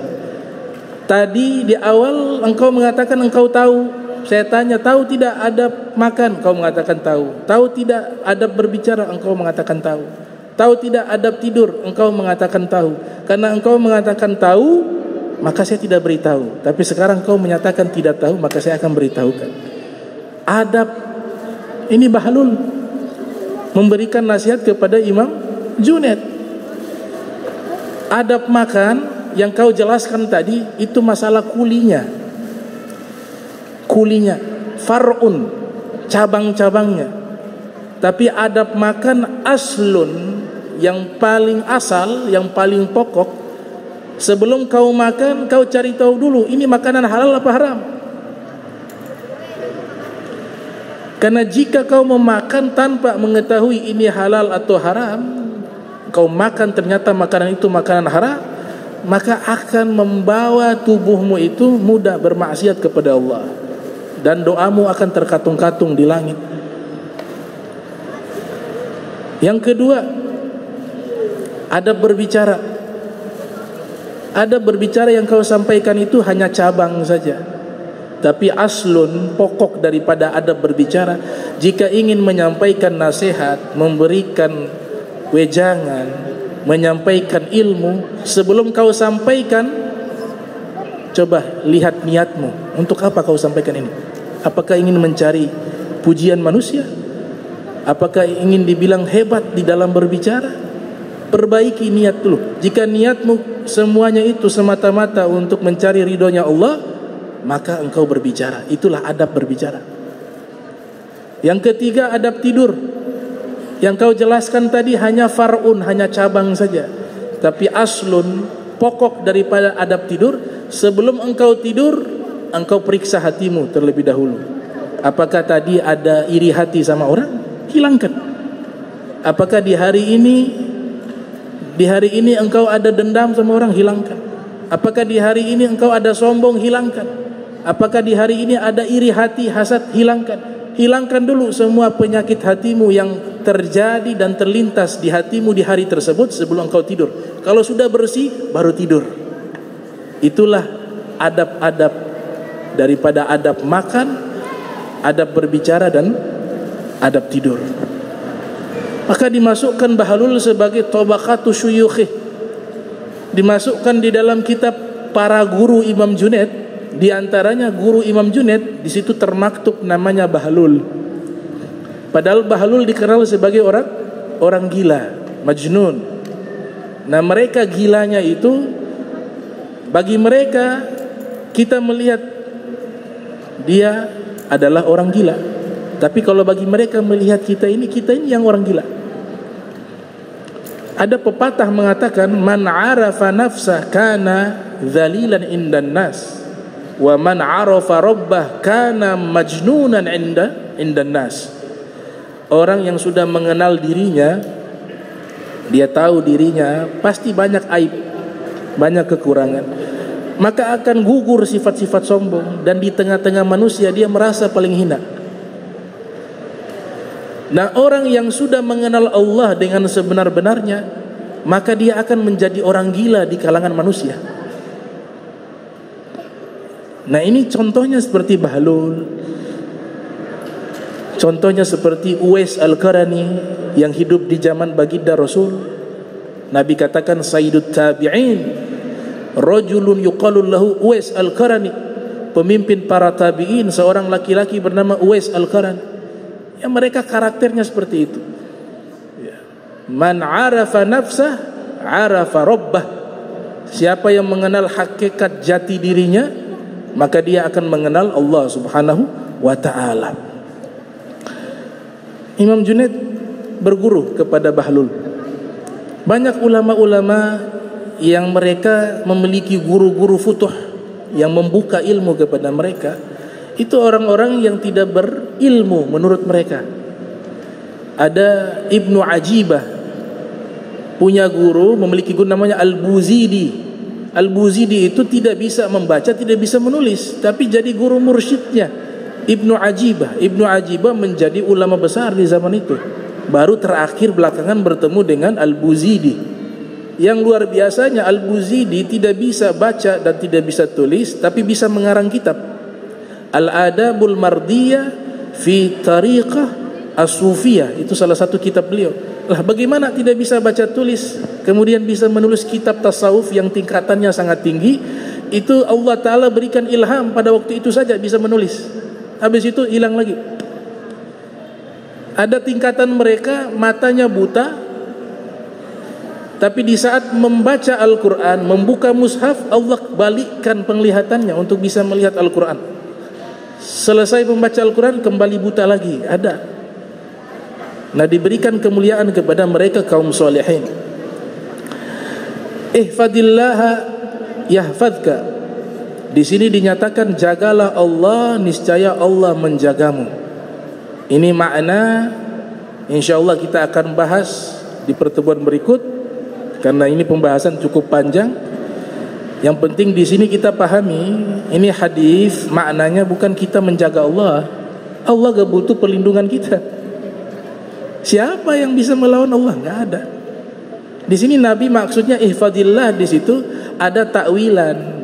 [SPEAKER 2] Tadi di awal engkau mengatakan engkau tahu. Saya tanya, tahu tidak adab makan? Engkau mengatakan tahu. Tahu tidak adab berbicara? Engkau mengatakan tahu. Tahu tidak adab tidur? Engkau mengatakan tahu. Karena engkau mengatakan tahu, maka saya tidak beritahu. Tapi sekarang engkau menyatakan tidak tahu, maka saya akan beritahukan. Adab ini Bahlul memberikan nasihat kepada Imam Junaid. Adab makan yang kau jelaskan tadi itu masalah kulinya, far'un, cabang-cabangnya. Tapi adab makan aslun, yang paling asal, yang paling pokok. Sebelum kau makan, kau cari tahu dulu ini makanan halal apa haram. Karena jika kau memakan tanpa mengetahui ini halal atau haram, kau makan ternyata makanan itu makanan haram, maka akan membawa tubuhmu itu mudah bermaksiat kepada Allah, dan doamu akan terkatung-katung di langit. Yang kedua, adab berbicara. Adab berbicara yang kau sampaikan itu hanya cabang saja. Tapi aslun, pokok daripada adab berbicara, jika ingin menyampaikan nasihat, memberikan wejangan, menyampaikan ilmu, sebelum kau sampaikan, coba lihat niatmu. Untuk apa kau sampaikan ini? Apakah ingin mencari pujian manusia? Apakah ingin dibilang hebat di dalam berbicara? Perbaiki niat dulu. Jika niatmu semuanya itu semata-mata untuk mencari ridhonya Allah, maka engkau berbicara. Itulah adab berbicara. Yang ketiga, adab tidur. Yang kau jelaskan tadi hanya far'un, hanya cabang saja. Tapi aslun, pokok daripada adab tidur, sebelum engkau tidur, engkau periksa hatimu terlebih dahulu. Apakah tadi ada iri hati sama orang? Hilangkan. Apakah di hari ini engkau ada dendam sama orang? Hilangkan. Apakah di hari ini engkau ada sombong? Hilangkan. Apakah di hari ini ada iri hati, hasad? Hilangkan. Hilangkan dulu semua penyakit hatimu yang terjadi dan terlintas di hatimu di hari tersebut sebelum engkau tidur. Kalau sudah bersih, baru tidur. Itulah adab-adab daripada adab makan, adab berbicara, dan adab tidur. Maka dimasukkan Bahlul sebagai tabaqatu syuyukhi. Dimasukkan di dalam kitab para guru Imam Junaid. Di antaranya guru Imam Junaid, di situ termaktub namanya Bahlul. Padahal Bahlul dikenal sebagai orang gila, majnun. Nah, mereka gilanya itu, bagi mereka kita melihat dia adalah orang gila. Tapi kalau bagi mereka melihat kita ini yang orang gila. Ada pepatah mengatakan, man arafa nafsah kana dhalilan indan nas, wa man arafa rabbah kana majnunan indan nas. Orang yang sudah mengenal dirinya, dia tahu dirinya pasti banyak aib, banyak kekurangan, maka akan gugur sifat-sifat sombong, dan di tengah-tengah manusia dia merasa paling hina. Nah, orang yang sudah mengenal Allah dengan sebenar-benarnya, maka dia akan menjadi orang gila di kalangan manusia. Nah, ini contohnya seperti Bahlul. Contohnya seperti Uwais Al-Qarani yang hidup di zaman baginda Rasul. Nabi katakan Sayyidut Tabi'in, rajulun yuqalu lahu Uwais Al-Qarani, pemimpin para tabi'in, seorang laki-laki bernama Uwais Al-Qarani. Yang mereka karakternya seperti itu. Man arafa nafsah arafa rabbah. Siapa yang mengenal hakikat jati dirinya, maka dia akan mengenal Allah Subhanahu wa ta'ala. Imam Junaid berguru kepada Bahlul. Banyak ulama-ulama yang mereka memiliki guru-guru futuh yang membuka ilmu kepada mereka. Itu orang-orang yang tidak berilmu menurut mereka. Ada Ibnu Ajibah, punya guru, memiliki guru namanya Al-Buzidi. Al-Buzidi itu tidak bisa membaca, tidak bisa menulis, tapi jadi guru mursyidnya Ibnu Ajibah menjadi ulama besar di zaman itu. Baru terakhir belakangan bertemu dengan Al-Buzidi. Yang luar biasanya, Al-Buzidi tidak bisa baca dan tidak bisa tulis, tapi bisa mengarang kitab. Al-Adabul Mardiyah fi Tariqah As-Sufiyah, itu salah satu kitab beliau. Lah, bagaimana tidak bisa baca tulis kemudian bisa menulis kitab tasawuf yang tingkatannya sangat tinggi? Itu Allah Ta'ala berikan ilham pada waktu itu saja bisa menulis. Habis itu hilang lagi. Ada tingkatan mereka matanya buta, tapi di saat membaca Al-Quran, membuka mushaf, Allah balikkan penglihatannya untuk bisa melihat Al-Quran. Selesai membaca Al-Quran kembali buta lagi. Ada. Nah, diberikan kemuliaan kepada mereka kaum solehin. Ihfadillaha yahfadka. Di sini dinyatakan jagalah Allah, niscaya Allah menjagamu. Ini makna insyaallah kita akan bahas di pertemuan berikut, karena ini pembahasan cukup panjang. Yang penting di sini kita pahami, ini hadis maknanya bukan kita menjaga Allah. Allah gak butuh perlindungan kita. Siapa yang bisa melawan Allah? Gak ada. Di sini Nabi maksudnya ihfadillah, di situ ada takwilan.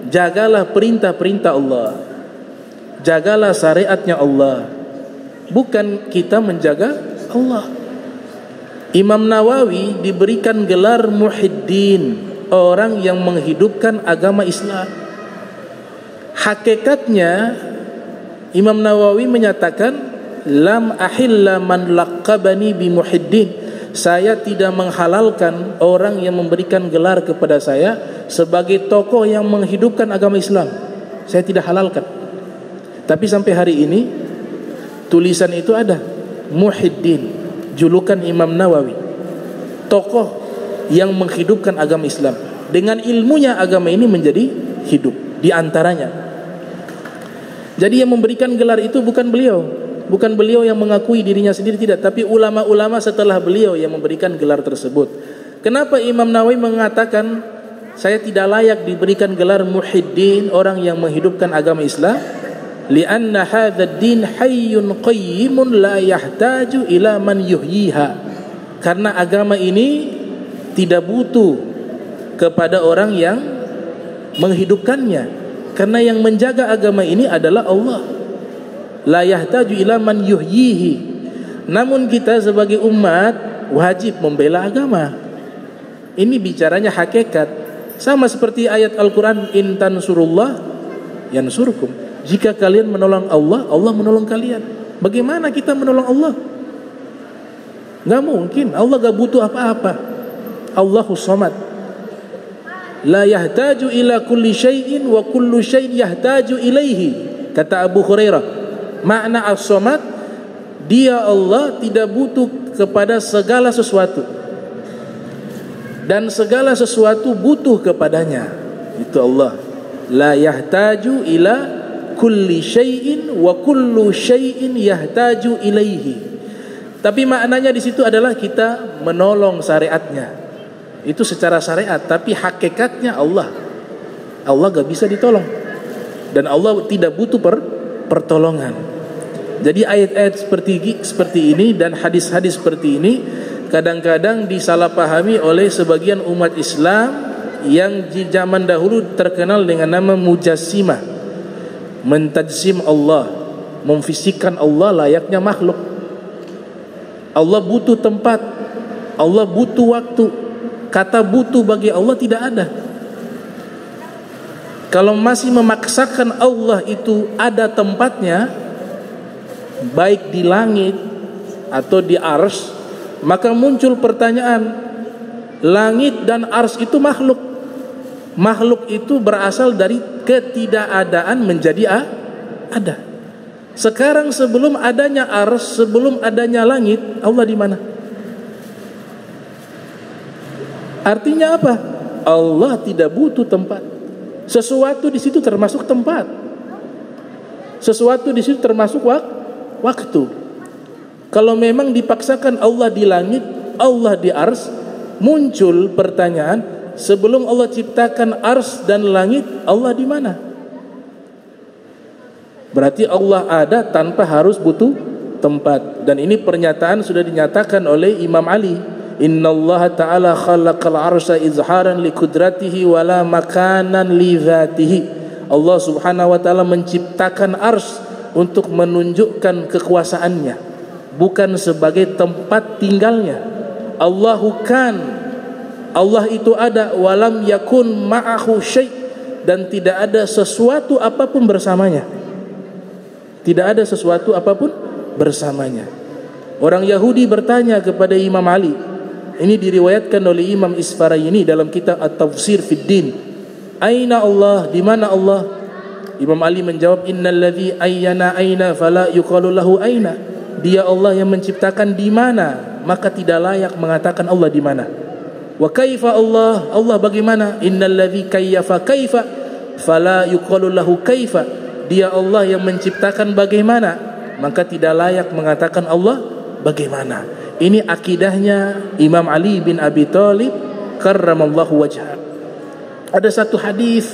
[SPEAKER 2] Jagalah perintah-perintah Allah, jagalah syariatnya Allah, bukan kita menjaga Allah. Imam Nawawi diberikan gelar Muhyiddin, orang yang menghidupkan agama Islam. Hakikatnya Imam Nawawi menyatakan, lam ahilla man laqabani bi Muhyiddin. Saya tidak menghalalkan orang yang memberikan gelar kepada saya sebagai tokoh yang menghidupkan agama Islam. Saya tidak halalkan. Tapi sampai hari ini tulisan itu ada, Muhyiddin, julukan Imam Nawawi, tokoh yang menghidupkan agama Islam. Dengan ilmunya agama ini menjadi hidup di antaranya. Jadi yang memberikan gelar itu bukan beliau yang mengakui dirinya sendiri, tidak, tapi ulama-ulama setelah beliau yang memberikan gelar tersebut. Kenapa Imam Nawawi mengatakan saya tidak layak diberikan gelar muhiddin, orang yang menghidupkan agama Islam? Lianna hadzal din hayyun qayyimun la yahtaju ila man yuhyiha. Karena agama ini tidak butuh kepada orang yang menghidupkannya, karena yang menjaga agama ini adalah Allah. La yahtaju ila man yuhyihi. Namun kita sebagai umat wajib membela agama. Ini bicaranya hakikat. Sama seperti ayat Al-Quran, in tansurullah yansurkum. Jika kalian menolong Allah, Allah menolong kalian. Bagaimana kita menolong Allah? Gak mungkin. Allah gak butuh apa-apa. Allahus Samad. La yahtaju ila kulli syai'in wa kullu syai'in yahtaju ilaihi. Kata Abu Hurairah, makna as-Samad, dia Allah tidak butuh kepada segala sesuatu, dan segala sesuatu butuh kepadanya. Itu Allah. La yahtaju ila kulli syai'in wa kullu syai'in yahtaju ilaihi. Tapi maknanya di situ adalah kita menolong syariatnya. Itu secara syariat, tapi hakikatnya Allah gak bisa ditolong, dan Allah tidak butuh pertolongan. Jadi ayat-ayat seperti ini dan hadis-hadis seperti ini kadang-kadang disalahpahami oleh sebagian umat Islam yang di zaman dahulu terkenal dengan nama mujassimah, mentajsim Allah, memfisikkan Allah layaknya makhluk. Allah butuh tempat, Allah butuh waktu. Kata butuh bagi Allah tidak ada. Kalau masih memaksakan Allah itu ada tempatnya, baik di langit atau di arsy, maka muncul pertanyaan, langit dan arsy itu makhluk. Makhluk itu berasal dari ketidakadaan menjadi ada. Sekarang sebelum adanya arsy, sebelum adanya langit, Allah di mana? Artinya apa? Allah tidak butuh tempat. Sesuatu di situ termasuk tempat. Sesuatu di situ termasuk waktu. Kalau memang dipaksakan Allah di langit, Allah di arsy, muncul pertanyaan, sebelum Allah ciptakan arsy dan langit, Allah di mana? Berarti Allah ada tanpa harus butuh tempat. Dan ini pernyataan sudah dinyatakan oleh Imam Ali. Inna Allah ta'ala khalaqal arsya izharan li kudratihi wala makanan li dhatihi. Allah subhanahu wa ta'ala menciptakan arsy untuk menunjukkan kekuasaannya, bukan sebagai tempat tinggalnya. Allahu kan, Allah itu ada, walam yakun ma'ahu syai', dan tidak ada sesuatu apapun bersamanya. Tidak ada sesuatu apapun bersamanya. Orang Yahudi bertanya kepada Imam Ali. Ini diriwayatkan oleh Imam Isfaraini dalam kitab At-Tafsir fid Din. Aina Allah? Di mana Allah? Imam Ali menjawab, innalladzi ayyana aina fala yuqalu lahu aina. Dia Allah yang menciptakan di mana, maka tidak layak mengatakan Allah di mana. Wa kaifa Allah? Allah bagaimana? Innalladzi kayyafa kaifa fala yuqalu lahu kaifa. Dia Allah yang menciptakan bagaimana, maka tidak layak mengatakan Allah bagaimana. Ini akidahnya Imam Ali bin Abi Thalib karramallahu wajhah. Ada satu hadis.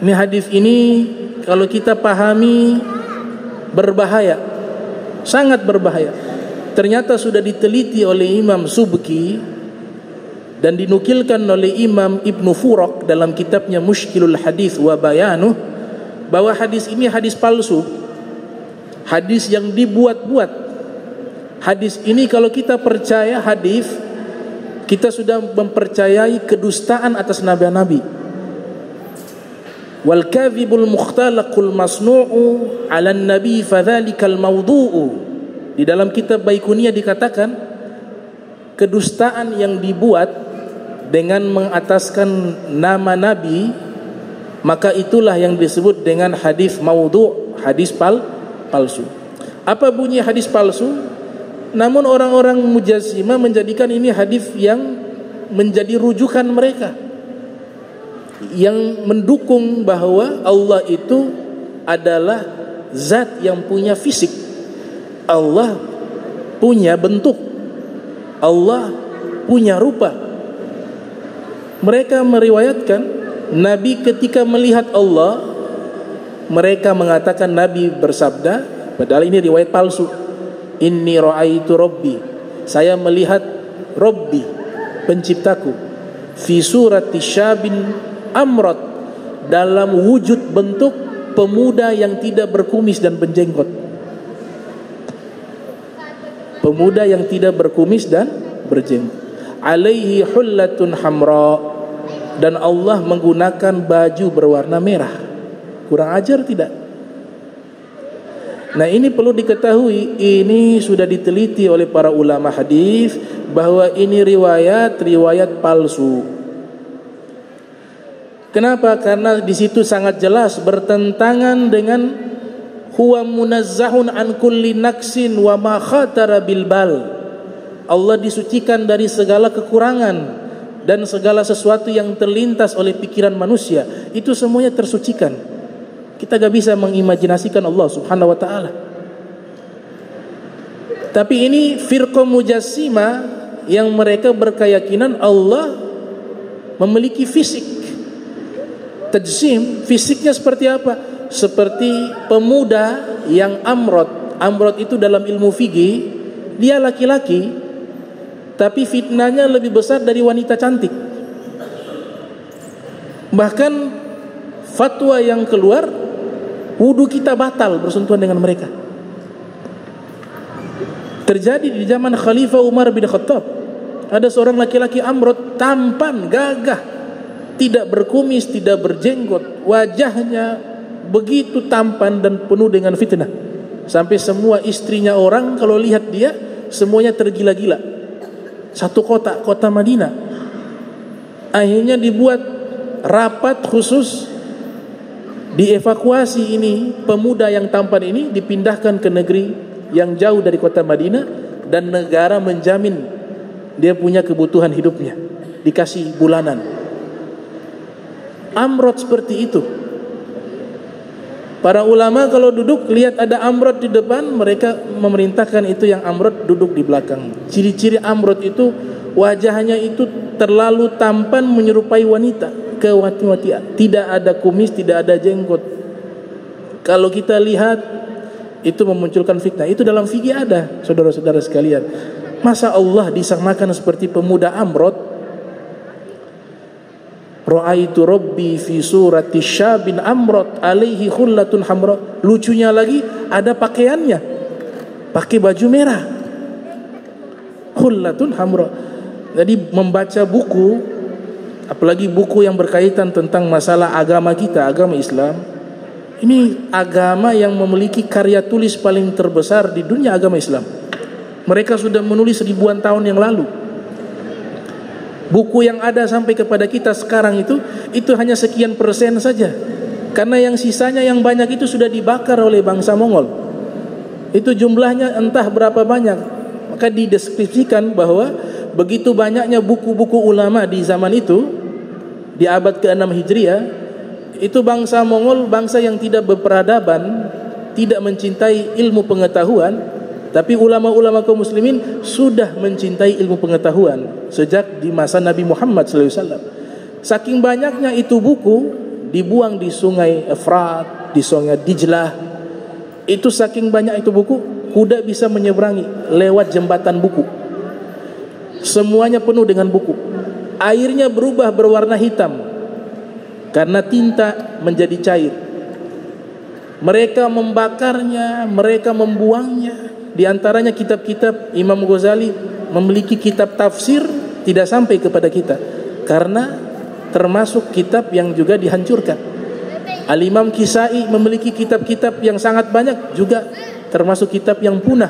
[SPEAKER 2] Ini hadis ini kalau kita pahami berbahaya, sangat berbahaya. Ternyata sudah diteliti oleh Imam Subki dan dinukilkan oleh Imam Ibnu Furaq dalam kitabnya Mushkilul Hadis wa Bayanuh, bahwa hadis ini hadis palsu, hadis yang dibuat-buat. Hadis ini kalau kita percaya hadis, kita sudah mempercayai kedustaan atas nabi-nabi. Wal kadhibul mukhtalaqul masnu'u 'ala an-nabi fadzalikal mawdu'u. Di dalam kitab Baikuniyah dikatakan kedustaan yang dibuat dengan mengataskan nama nabi, maka itulah yang disebut dengan hadis maudhu', hadis palsu. Apa bunyi hadis palsu? Namun orang-orang Mujassimah menjadikan ini hadis yang menjadi rujukan mereka, yang mendukung bahwa Allah itu adalah zat yang punya fisik. Allah punya bentuk, Allah punya rupa. Mereka meriwayatkan Nabi ketika melihat Allah, mereka mengatakan Nabi bersabda, padahal ini riwayat palsu, inni ra'aitu rabbi, saya melihat Rabbi, penciptaku, fi surati syabin amrat, dalam wujud bentuk pemuda yang tidak berkumis dan berjenggot. Pemuda yang tidak berkumis dan berjenggot. Alaihi hullatun hamra, dan Allah menggunakan baju berwarna merah. Kurang ajar tidak? Nah, ini perlu diketahui, ini sudah diteliti oleh para ulama hadis bahwa ini riwayat palsu. Kenapa? Karena di situ sangat jelas bertentangan dengan huwa munazzahun an kulli naqsin wa ma khatara bil bal. Allah disucikan dari segala kekurangan dan segala sesuatu yang terlintas oleh pikiran manusia, itu semuanya tersucikan. Kita gak bisa mengimajinasikan Allah subhanahu wa ta'ala. Tapi ini firqah Mujassimah yang mereka berkeyakinan Allah memiliki fisik. Tajsim, fisiknya seperti apa? Seperti pemuda yang amrod. Amrod itu dalam ilmu fikih, dia laki-laki, tapi fitnahnya lebih besar dari wanita cantik. Bahkan fatwa yang keluar, wudu kita batal bersentuhan dengan mereka. Terjadi di zaman Khalifah Umar bin Khattab. Ada seorang laki-laki amrod, tampan, gagah, tidak berkumis, tidak berjenggot, wajahnya begitu tampan dan penuh dengan fitnah, sampai semua istrinya orang kalau lihat dia semuanya tergila-gila. Satu kota Madinah. Akhirnya dibuat rapat khusus, dievakuasi ini pemuda yang tampan ini, dipindahkan ke negeri yang jauh dari kota Madinah, dan negara menjamin dia punya kebutuhan hidupnya, dikasih bulanan. Amrod seperti itu. Para ulama kalau duduk lihat ada amrod di depan, mereka memerintahkan itu yang amrod duduk di belakang. Ciri-ciri amrod itu wajahnya itu terlalu tampan menyerupai wanita, kewati-watian. Tidak ada kumis, tidak ada jenggot. Kalau kita lihat itu memunculkan fitnah. Itu dalam fikih ada, saudara-saudara sekalian. Masa Allah disamakan seperti pemuda amrod? Ra'aitu rabbi fi surati syabin amrod alaihi khullatun hamra. Lucunya lagi ada pakaiannya, pakai baju merah, khullatun hamra. Jadi membaca buku, apalagi buku yang berkaitan tentang masalah agama kita, agama Islam, ini agama yang memiliki karya tulis paling terbesar di dunia agama Islam. Mereka sudah menulis ribuan tahun yang lalu. Buku yang ada sampai kepada kita sekarang itu hanya sekian persen saja. Karena yang sisanya yang banyak itu sudah dibakar oleh bangsa Mongol. Itu jumlahnya entah berapa banyak. Maka dideskripsikan bahwa begitu banyaknya buku-buku ulama di zaman itu, di abad ke-6 Hijriah, itu bangsa Mongol, bangsa yang tidak berperadaban, tidak mencintai ilmu pengetahuan. Tapi ulama-ulama kaum muslimin sudah mencintai ilmu pengetahuan sejak di masa Nabi Muhammad SAW. Saking banyaknya itu buku dibuang di sungai Efrat, di sungai Dijlah. Itu saking banyak itu buku, kuda bisa menyeberangi lewat jembatan buku. Semuanya penuh dengan buku. Airnya berubah berwarna hitam karena tinta menjadi cair. Mereka membakarnya, mereka membuangnya. Di antaranya kitab-kitab Imam Ghazali memiliki kitab tafsir tidak sampai kepada kita, karena termasuk kitab yang juga dihancurkan. Al-Imam Kisai memiliki kitab-kitab yang sangat banyak, juga termasuk kitab yang punah.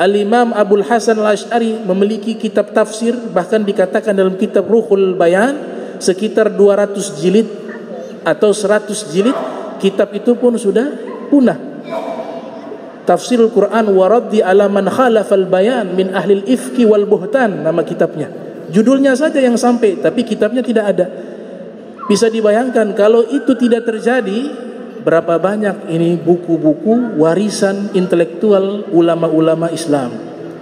[SPEAKER 2] Al-Imam Abul Hasan Al-Asy'ari memiliki kitab tafsir, bahkan dikatakan dalam kitab Ruhul Bayan sekitar 200 jilid atau 100 jilid. Kitab itu pun sudah punah. Tafsirul Quran wa raddi ala man khalafal bayan min ahlil ifki wal buhtan, nama kitabnya. Judulnya saja yang sampai, tapi kitabnya tidak ada. Bisa dibayangkan kalau itu tidak terjadi, berapa banyak ini buku-buku warisan intelektual ulama-ulama Islam.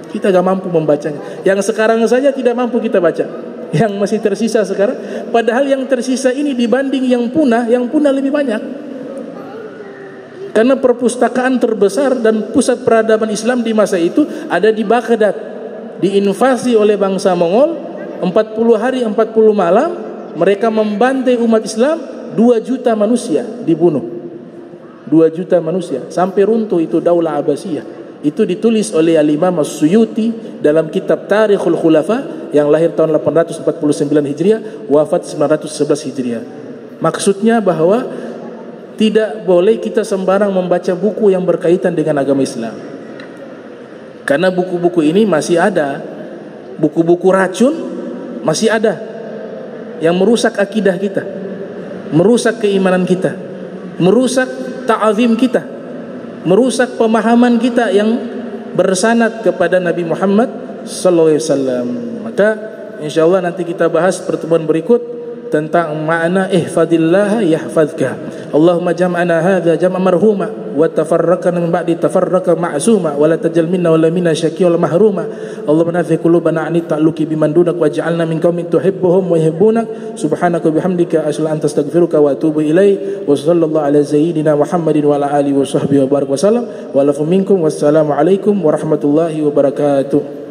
[SPEAKER 2] Kita gak mampu membacanya. Yang sekarang saja tidak mampu kita baca. Yang masih tersisa sekarang, padahal yang tersisa ini dibanding yang punah lebih banyak. Karena perpustakaan terbesar dan pusat peradaban Islam di masa itu ada di Baghdad. Diinvasi oleh bangsa Mongol, 40 hari 40 malam mereka membantai umat Islam, 2 juta manusia dibunuh. 2 juta manusia sampai runtuh itu Daulah Abbasiyah. Itu ditulis oleh Al-Imam As-Suyuti dalam kitab Tarikhul Khulafa yang lahir tahun 849 Hijriah, wafat 911 Hijriah. Maksudnya bahwa tidak boleh kita sembarang membaca buku yang berkaitan dengan agama Islam. Karena buku-buku ini masih ada. Buku-buku racun masih ada yang merusak akidah kita, merusak keimanan kita, merusak ta'azim kita, merusak pemahaman kita yang bersanad kepada Nabi Muhammad sallallahu alaihi wasallam. Maka insyaallah nanti kita bahas pertemuan berikut tentang makna ihfadillah yahfazka. Allahumma jam'ana hadza jam'a marhuma wa tafarraqna min ba'di tafarraqa ma'suma wa la tajal minna wa la minna syaqiyya wa mahruma. Allahumma nafi qulubana an ta'alluqi biman dunak waj'alna min qaumin tuhibbuhum wa yuhibbunak. Subhanaka bihamdika asyhadu an astaghfiruka wa atubu ilaik. Wa sallallahu ala sayyidina Muhammadin wa ala alihi wa sahbihi wa barik wa sallam. Wa lafu minkum wassalamu alaikum warahmatullahi wabarakatuh.